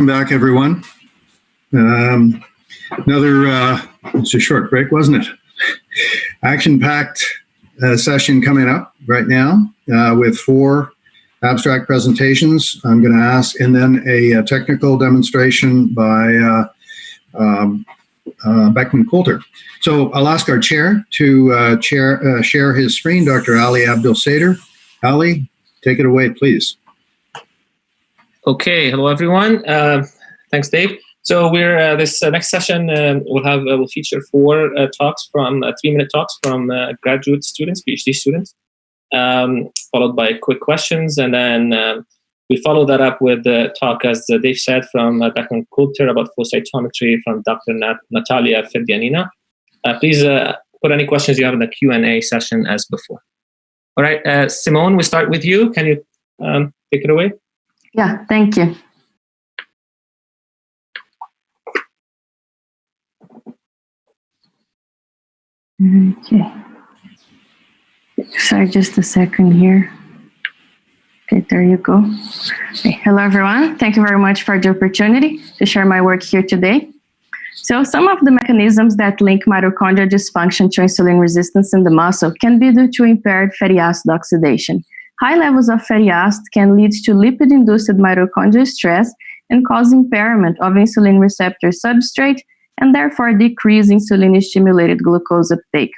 Welcome back, everyone. It's a short break, wasn't it? Action-packed session coming up right now with 4 abstract presentations. I'm going to ask, and then a technical demonstration by Beckman Coulter. So I'll ask our chair to share his screen, Dr. Ali Abdel-Sader. Ali, take it away, please. Okay, hello everyone. Thanks, Dave. So we're this next session will feature 4 talks from 3-minute talks from graduate students, PhD students, followed by quick questions, and then we follow that up with the talk, as Dave said, from Beckman Coulter about flow cytometry from Dr. Natalia Fergianina. Please put any questions you have in the Q&A session as before. All right, Simone, we start with you. Can you take it away? Yeah, thank you. Okay. Sorry, just a second here. Okay, there you go. Okay, hello, everyone. Thank you very much for the opportunity to share my work here today. So some of the mechanisms that link mitochondrial dysfunction to insulin resistance in the muscle can be due to impaired fatty acid oxidation. High levels of fatty acid can lead to lipid-induced mitochondrial stress and cause impairment of insulin receptor substrate and therefore decrease insulin-stimulated glucose uptake.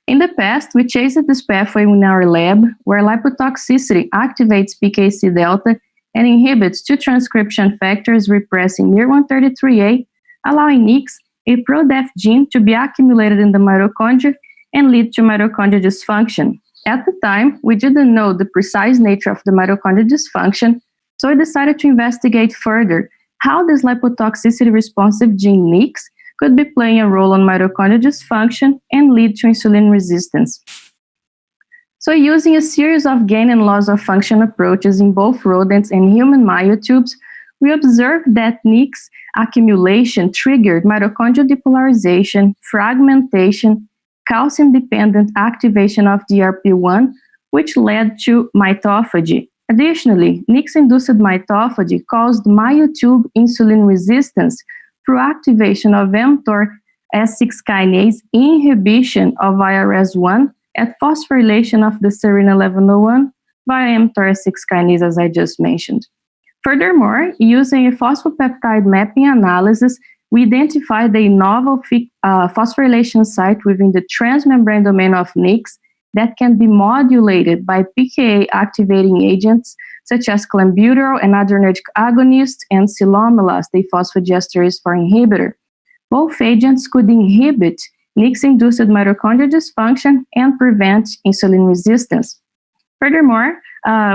In the past, we chased this pathway in our lab, where lipotoxicity activates PKC delta and inhibits 2 transcription factors repressing miR133A, allowing Nix, a pro-DEF gene, to be accumulated in the mitochondria and lead to mitochondrial dysfunction. At the time, we didn't know the precise nature of the mitochondrial dysfunction, so we decided to investigate further how this lipotoxicity-responsive gene Nix could be playing a role on mitochondrial dysfunction and lead to insulin resistance. So using a series of gain and loss of function approaches in both rodents and human myotubes, we observed that Nix accumulation triggered mitochondrial depolarization, fragmentation, calcium-dependent activation of DRP1, which led to mitophagy. Additionally, Nix-induced mitophagy caused myotube insulin resistance through activation of mTOR S6 kinase, inhibition of IRS1, at phosphorylation of the serine 1101 via mTOR S6 kinase, as I just mentioned. Furthermore, using a phosphopeptide mapping analysis, we identified a novel phosphorylation site within the transmembrane domain of Nix that can be modulated by pKa activating agents such as clenbuterol, an adrenergic agonist, and silomelast, a phosphodiesterase 4 inhibitor. Both agents could inhibit Nix-induced mitochondrial dysfunction and prevent insulin resistance. Furthermore,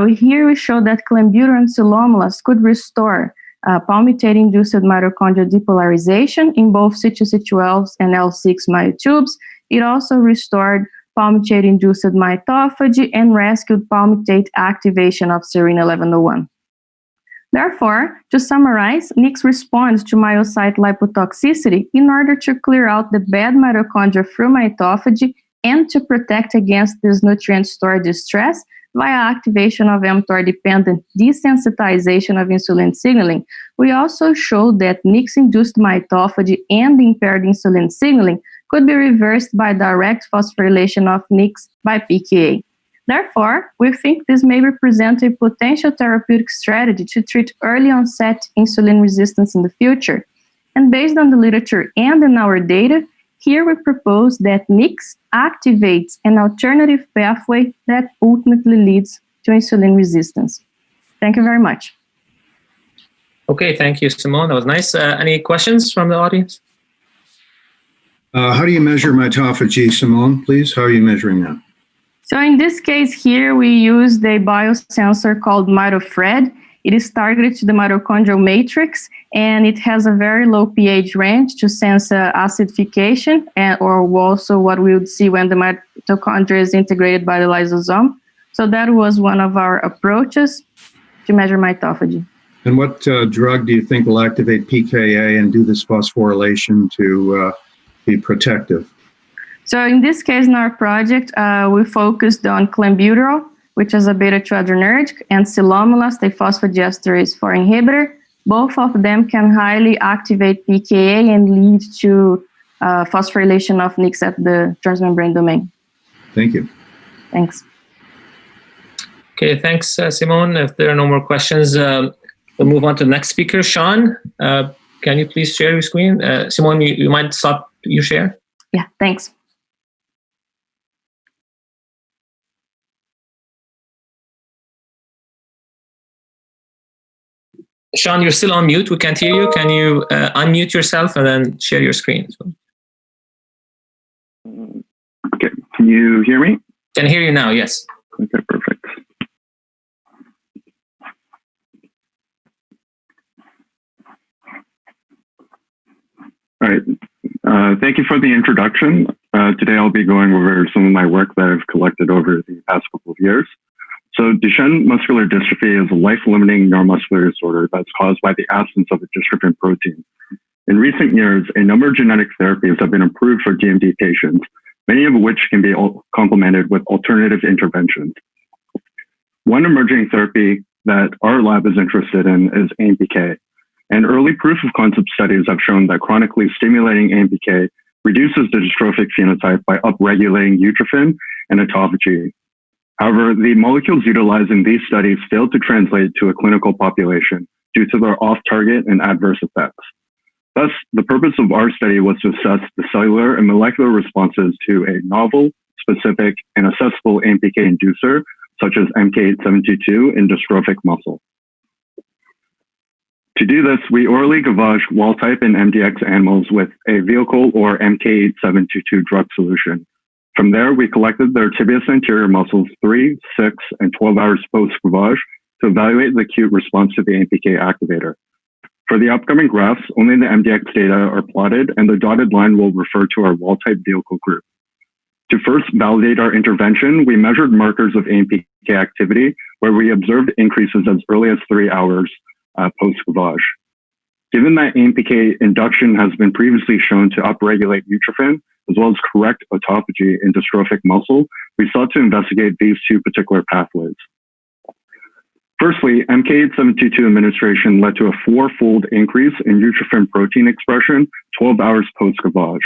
here we show that clenbuterol and silomelast could restore palmitate-induced mitochondrial depolarization in both C2C12 and L6 myotubes. It also restored palmitate-induced mitophagy and rescued palmitate activation of serine 1101. Therefore, to summarize, Nix responds to myocyte lipotoxicity in order to clear out the bad mitochondria through mitophagy and to protect against this nutrient storage stress via activation of mTOR-dependent desensitization of insulin signaling. We also showed that Nix-induced mitophagy and impaired insulin signaling could be reversed by direct phosphorylation of Nix by pKa. Therefore, we think this may represent a potential therapeutic strategy to treat early-onset insulin resistance in the future. And based on the literature and in our data, here we propose that Nix activates an alternative pathway that ultimately leads to insulin resistance. Thank you very much. Okay, thank you, Simone. That was nice. Any questions from the audience? How do you measure mitophagy, Simone, please? How are you measuring that? So in this case here, we used a biosensor called MitoFred. It is targeted to the mitochondrial matrix, and it has a very low pH range to sense acidification, or also what we would see when the mitochondria is integrated by the lysosome. So that was one of our approaches to measure mitophagy. And what drug do you think will activate pKa and do this phosphorylation to be protective? So in this case, in our project, we focused on clenbuterol, which is a beta-2 adrenergic, and silomelast, a phosphodiesterase 4 inhibitor, Both of them can highly activate pKa and lead to phosphorylation of Nix at the transmembrane domain. Thank you. Thanks. Okay, thanks, Simone. If there are no more questions, we'll move on to the next speaker. Sean, can you please share your screen? Simone, you might stop your share? Yeah, thanks. Sean, you're still on mute. We can't hear you. Can you unmute yourself and then share your screen? Okay, can you hear me? Can hear you now, yes. Okay, perfect. All right, thank you for the introduction. Today I'll be going over some of my work that I've collected over the past couple of years. So Duchenne muscular dystrophy is a life-limiting neuromuscular disorder that's caused by the absence of a dystrophin protein. In recent years, a number of genetic therapies have been approved for DMD patients, many of which can be complemented with alternative interventions. One emerging therapy that our lab is interested in is AMPK. And early proof of concept studies have shown that chronically stimulating AMPK reduces the dystrophic phenotype by upregulating utrophin and autophagy. However, the molecules utilized in these studies failed to translate to a clinical population due to their off-target and adverse effects. Thus, the purpose of our study was to assess the cellular and molecular responses to a novel, specific, and accessible AMPK inducer, such as MK8722 in dystrophic muscle. To do this, we orally gavaged wild-type and MDX animals with a vehicle or MK8722 drug solution. From there, we collected their tibial anterior muscles 3, 6, and 12 hours post-gavage to evaluate the acute response to the AMPK activator. For the upcoming graphs, only the MDX data are plotted, and the dotted line will refer to our wild-type vehicle group. To first validate our intervention, we measured markers of AMPK activity, where we observed increases as early as 3 hours post-gavage. Given that AMPK induction has been previously shown to upregulate utrophin, as well as correct autophagy in dystrophic muscle, we sought to investigate these two particular pathways. Firstly, MK8722 administration led to a 4-fold increase in utrophin protein expression 12 hours post-gavage.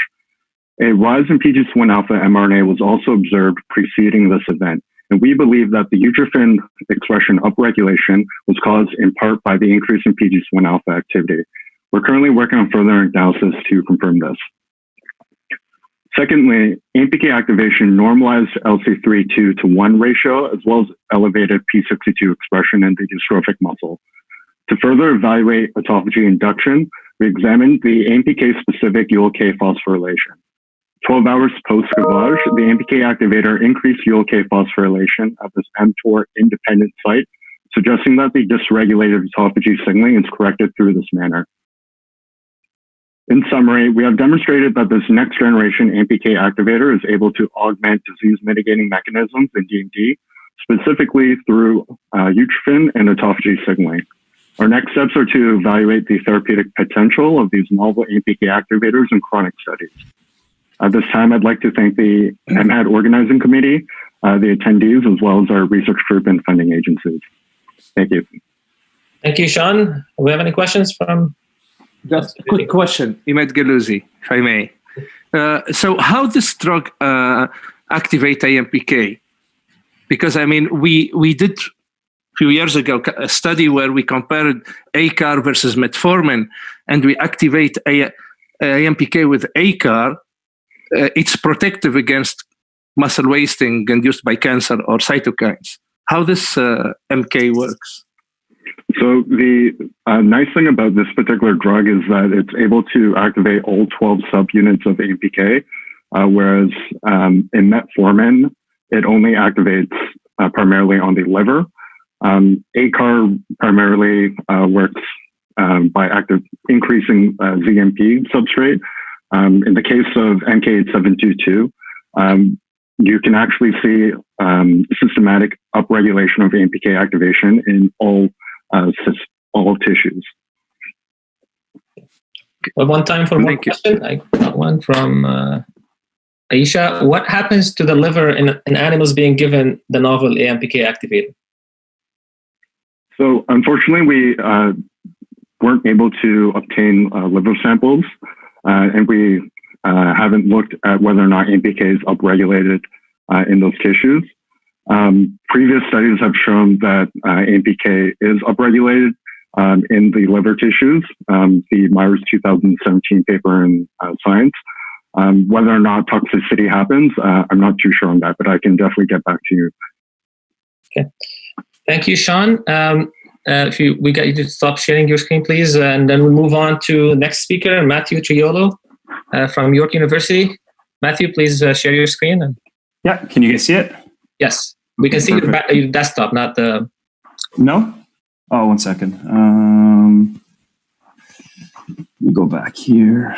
A rise in PGC1 alpha mRNA was also observed preceding this event, and we believe that the utrophin expression upregulation was caused in part by the increase in PGC1 alpha activity. We're currently working on further analysis to confirm this. Secondly, AMPK activation normalized LC3 2:1 ratio, as well as elevated P62 expression in the dystrophic muscle. To further evaluate autophagy induction, we examined the AMPK-specific ULK phosphorylation. 12 hours post-gavage, the AMPK activator increased ULK phosphorylation at this mTOR-independent site, suggesting that the dysregulated autophagy signaling is corrected through this manner. In summary, we have demonstrated that this next-generation AMPK activator is able to augment disease-mitigating mechanisms in DMD, specifically through utrophin and autophagy signaling. Our next steps are to evaluate the therapeutic potential of these novel AMPK activators in chronic studies. At this time, I'd like to thank the MHAD organizing committee, the attendees, as well as our research group and funding agencies. Thank you. Thank you, Sean. Do we have any questions from? Just a quick question, Imad Galuzzi, if I may. So how does drug activate AMPK? Because, I mean, we did a few years ago a study where we compared ACAR versus metformin, and we activate AMPK with ACAR. It's protective against muscle wasting induced by cancer or cytokines. How this MK works? So the nice thing about this particular drug is that it's able to activate all 12 subunits of AMPK, whereas in metformin, it only activates primarily on the liver. ACAR primarily works by increasing ZMP substrate. In the case of MK8722, you can actually see systematic upregulation of AMPK activation in all tissues. Well, one time for one question. I got one from Aisha. What happens to the liver in animals being given the novel AMPK activator? So unfortunately, weren't able to obtain liver samples, and we haven't looked at whether or not AMPK is upregulated in those tissues. Previous studies have shown that AMPK is upregulated in the liver tissues, the Myers 2017 paper in Science. Whether or not toxicity happens, I'm not too sure on that, but I can definitely get back to you. Okay. Thank you, Sean. If we get you to stop sharing your screen, please, and then we'll move on to the next speaker, Matthew Triolo from York University. Matthew, please share your screen. Yeah, can you guys see it? Yes, we can see your desktop, not the... No? Oh, 1 second. Let me go back here.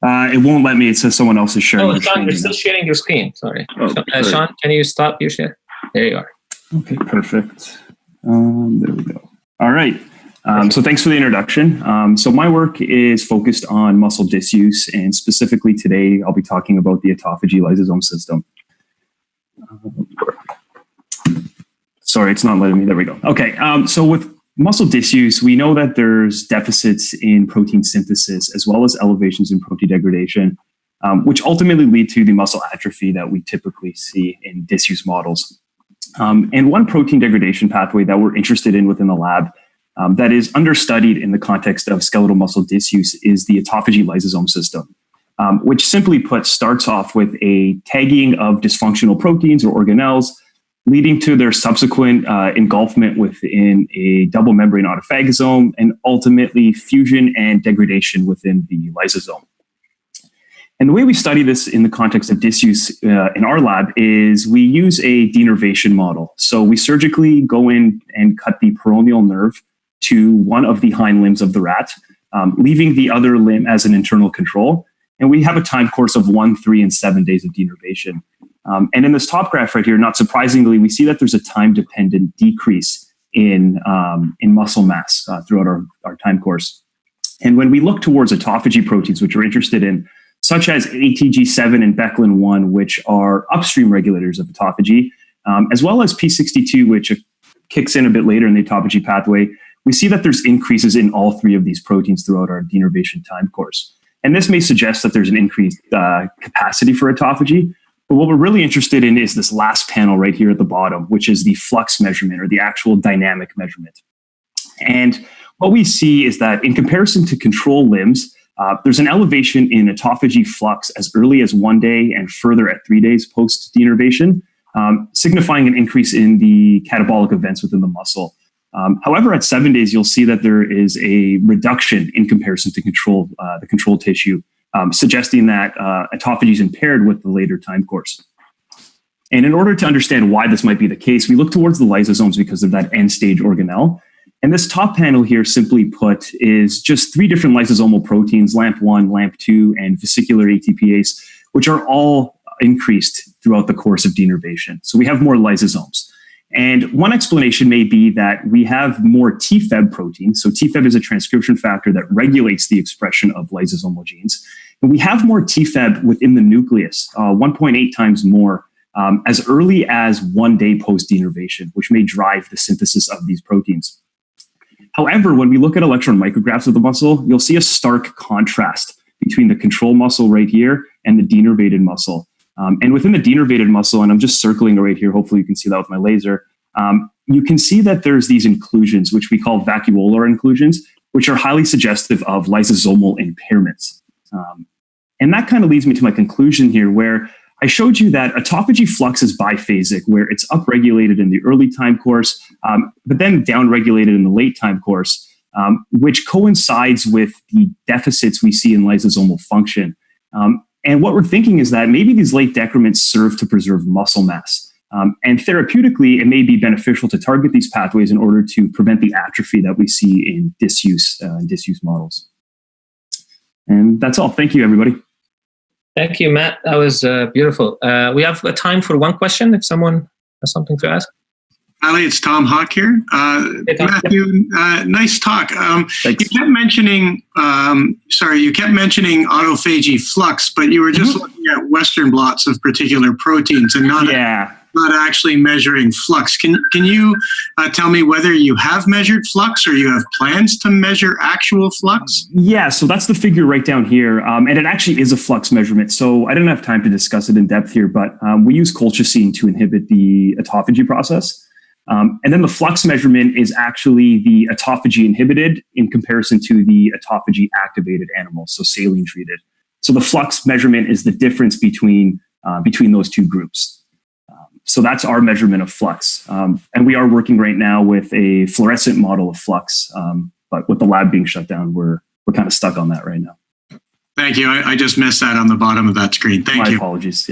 It won't let me. It says someone else is sharing. Oh, Sean, you're still sharing your screen. Sorry. Oh, Sean, can you stop your share? There you are. Okay, perfect. There we go. All right. So thanks for the introduction. So my work is focused on muscle disuse, and specifically today, I'll be talking about the autophagy-lysosome system. Sorry, it's not letting me. There we go. Okay. So with muscle disuse, we know that there's deficits in protein synthesis as well as elevations in protein degradation, which ultimately lead to the muscle atrophy that we typically see in disuse models. And one protein degradation pathway that we're interested in within the lab that is understudied in the context of skeletal muscle disuse is the autophagy-lysosome system, which simply put starts off with a tagging of dysfunctional proteins or organelles, leading to their subsequent engulfment within a double membrane autophagosome and ultimately fusion and degradation within the lysosome. And the way we study this in the context of disuse in our lab is we use a denervation model. So we surgically go in and cut the peroneal nerve to one of the hind limbs of the rat, leaving the other limb as an internal control. And we have a time course of 1, 3, and 7 days of denervation. And in this top graph right here, not surprisingly, we see that there's a time-dependent decrease in muscle mass throughout our time course. And when we look towards autophagy proteins, which we're interested in, such as ATG7 and Beclin-1, which are upstream regulators of autophagy, as well as P62, which kicks in a bit later in the autophagy pathway, we see that there's increases in all three of these proteins throughout our denervation time course. And this may suggest that there's an increased capacity for autophagy. But what we're really interested in is this last panel right here at the bottom, which is the flux measurement or the actual dynamic measurement. And what we see is that in comparison to control limbs, there's an elevation in autophagy flux as early as 1 day and further at 3 days post denervation, signifying an increase in the catabolic events within the muscle. However, at 7 days, you'll see that there is a reduction in comparison to the control tissue, suggesting that autophagy is impaired with the later time course. And in order to understand why this might be the case, we look towards the lysosomes because of that end-stage organelle. And this top panel here, simply put, is just 3 different lysosomal proteins, LAMP1, LAMP2, and vesicular ATPase, which are all increased throughout the course of denervation. So we have more lysosomes. And one explanation may be that we have more TFEB proteins. So TFEB is a transcription factor that regulates the expression of lysosomal genes. And we have more TFEB within the nucleus, 1.8 times more, as early as 1 day post-denervation, which may drive the synthesis of these proteins. However, when we look at electron micrographs of the muscle, you'll see a stark contrast between the control muscle right here and the denervated muscle. And within the denervated muscle, and I'm just circling right here, hopefully you can see that with my laser, you can see that there's these inclusions, which we call vacuolar inclusions, which are highly suggestive of lysosomal impairments. And that kind of leads me to my conclusion here, where I showed you that autophagy flux is biphasic, where it's upregulated in the early time course, but then downregulated in the late time course, which coincides with the deficits we see in lysosomal function. And what we're thinking is that maybe these late decrements serve to preserve muscle mass. And therapeutically, it may be beneficial to target these pathways in order to prevent the atrophy that we see in disuse models. And that's all. Thank you, everybody. Thank you, Matt. That was beautiful. We have time for one question if someone has something to ask. Ali, it's Tom Hawk here. Hey, Tom. Matthew, nice talk. You kept mentioning, autophagy flux, but you were just looking at Western blots of particular proteins and not. Yeah. about actually measuring flux. Can you tell me whether you have measured flux or you have plans to measure actual flux? Yeah, so that's the figure right down here. And it actually is a flux measurement. So I didn't have time to discuss it in depth here, but we use colchicine to inhibit the autophagy process. And then the flux measurement is actually the autophagy inhibited in comparison to the autophagy activated animals, so saline treated. So the flux measurement is the difference between those two groups. So that's our measurement of flux. And we are working right now with a fluorescent model of flux, but with the lab being shut down, we're kind of stuck on that right now. Thank you. I just missed that on the bottom of that screen. Thank you. My apologies.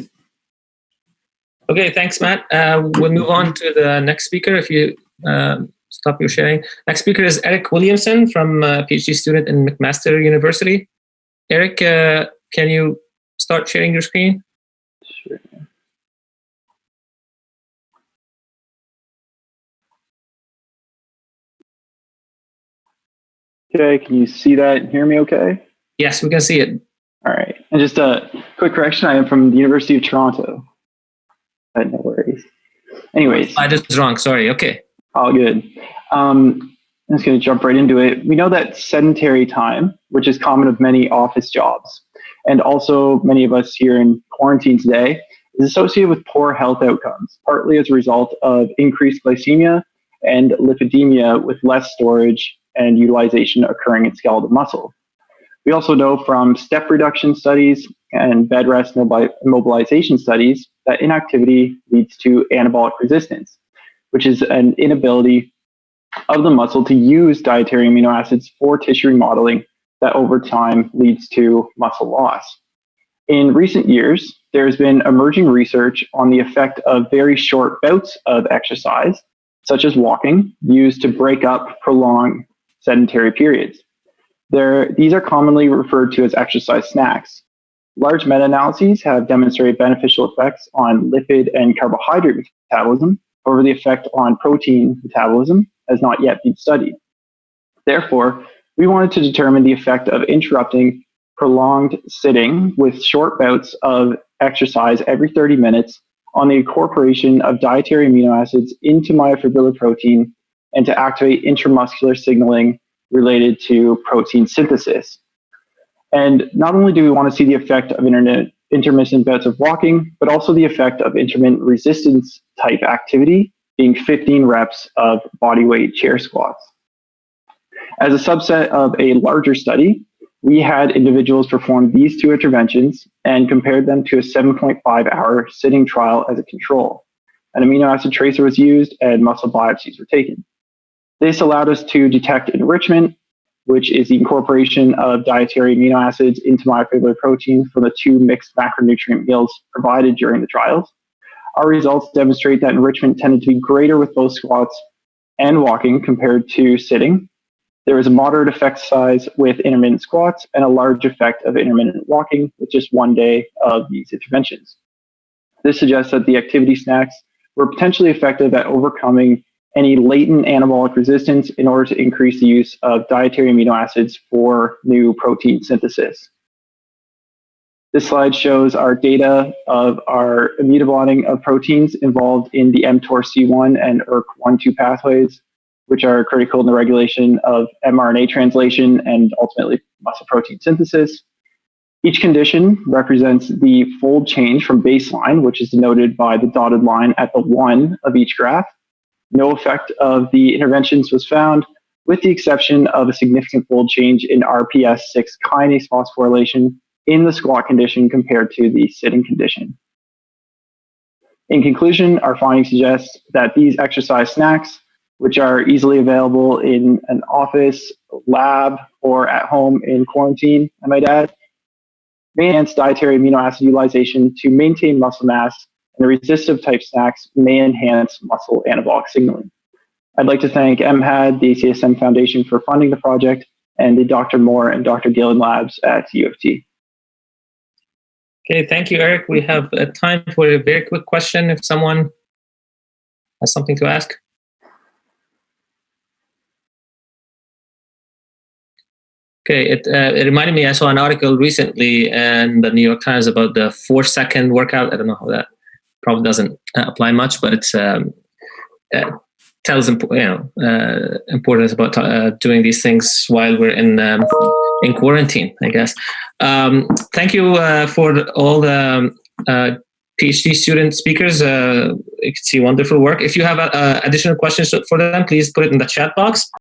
Okay, thanks, Matt. We'll move on to the next speaker if you stop your sharing. Next speaker is Eric Williamson from PhD student in McMaster University. Eric, can you start sharing your screen? Sure. Okay, can you see that and hear me okay? Yes, we can see it. All right. And just a quick correction, I am from the University of Toronto. No worries. Anyways. I just wrong, sorry, okay. All good. I'm just going to jump right into it. We know that sedentary time, which is common of many office jobs, and also many of us here in quarantine today, is associated with poor health outcomes, partly as a result of increased glycemia and lipidemia with less storage and utilization occurring in skeletal muscle. We also know from step reduction studies and bed rest mobilization studies that inactivity leads to anabolic resistance, which is an inability of the muscle to use dietary amino acids for tissue remodeling that over time leads to muscle loss. In recent years, there's been emerging research on the effect of very short bouts of exercise, such as walking, used to break up prolonged sedentary periods. These are commonly referred to as exercise snacks. Large meta-analyses have demonstrated beneficial effects on lipid and carbohydrate metabolism. However, the effect on protein metabolism has not yet been studied. Therefore, we wanted to determine the effect of interrupting prolonged sitting with short bouts of exercise every 30 minutes on the incorporation of dietary amino acids into myofibrillar protein and to activate intramuscular signaling related to protein synthesis. And not only do we want to see the effect of intermittent bouts of walking, but also the effect of intermittent resistance type activity, being 15 reps of bodyweight chair squats. As a subset of a larger study, we had individuals perform these two interventions and compared them to a 7.5-hour sitting trial as a control. An amino acid tracer was used and muscle biopsies were taken. This allowed us to detect enrichment, which is the incorporation of dietary amino acids into myofibrillar protein from the two mixed macronutrient meals provided during the trials. Our results demonstrate that enrichment tended to be greater with both squats and walking compared to sitting. There was a moderate effect size with intermittent squats and a large effect of intermittent walking with just one day of these interventions. This suggests that the activity snacks were potentially effective at overcoming any latent anabolic resistance in order to increase the use of dietary amino acids for new protein synthesis. This slide shows our data of our immunoblotting of proteins involved in the mTORC1 and ERK1/2 pathways, which are critical in the regulation of mRNA translation and ultimately muscle protein synthesis. Each condition represents the fold change from baseline, which is denoted by the dotted line at the 1 of each graph. No effect of the interventions was found, with the exception of a significant fold change in RPS6 kinase phosphorylation in the squat condition compared to the sitting condition. In conclusion, our findings suggest that these exercise snacks, which are easily available in an office, lab, or at home in quarantine, I might add, may enhance dietary amino acid utilization to maintain muscle mass, and the resistive type snacks may enhance muscle anabolic signaling. I'd like to thank MHAD, the ACSM Foundation, for funding the project, and the Dr. Moore and Dr. Gillen labs at U of T. Okay, thank you, Eric. We have time for a very quick question if someone has something to ask. Okay, it reminded me, I saw an article recently in the New York Times about the 4-second workout. I don't know how that probably doesn't apply much, but it's tells importance about doing these things while we're in quarantine, I guess. Thank you for all the PhD student speakers. You can see wonderful work. If you have additional questions for them, please put it in the chat box.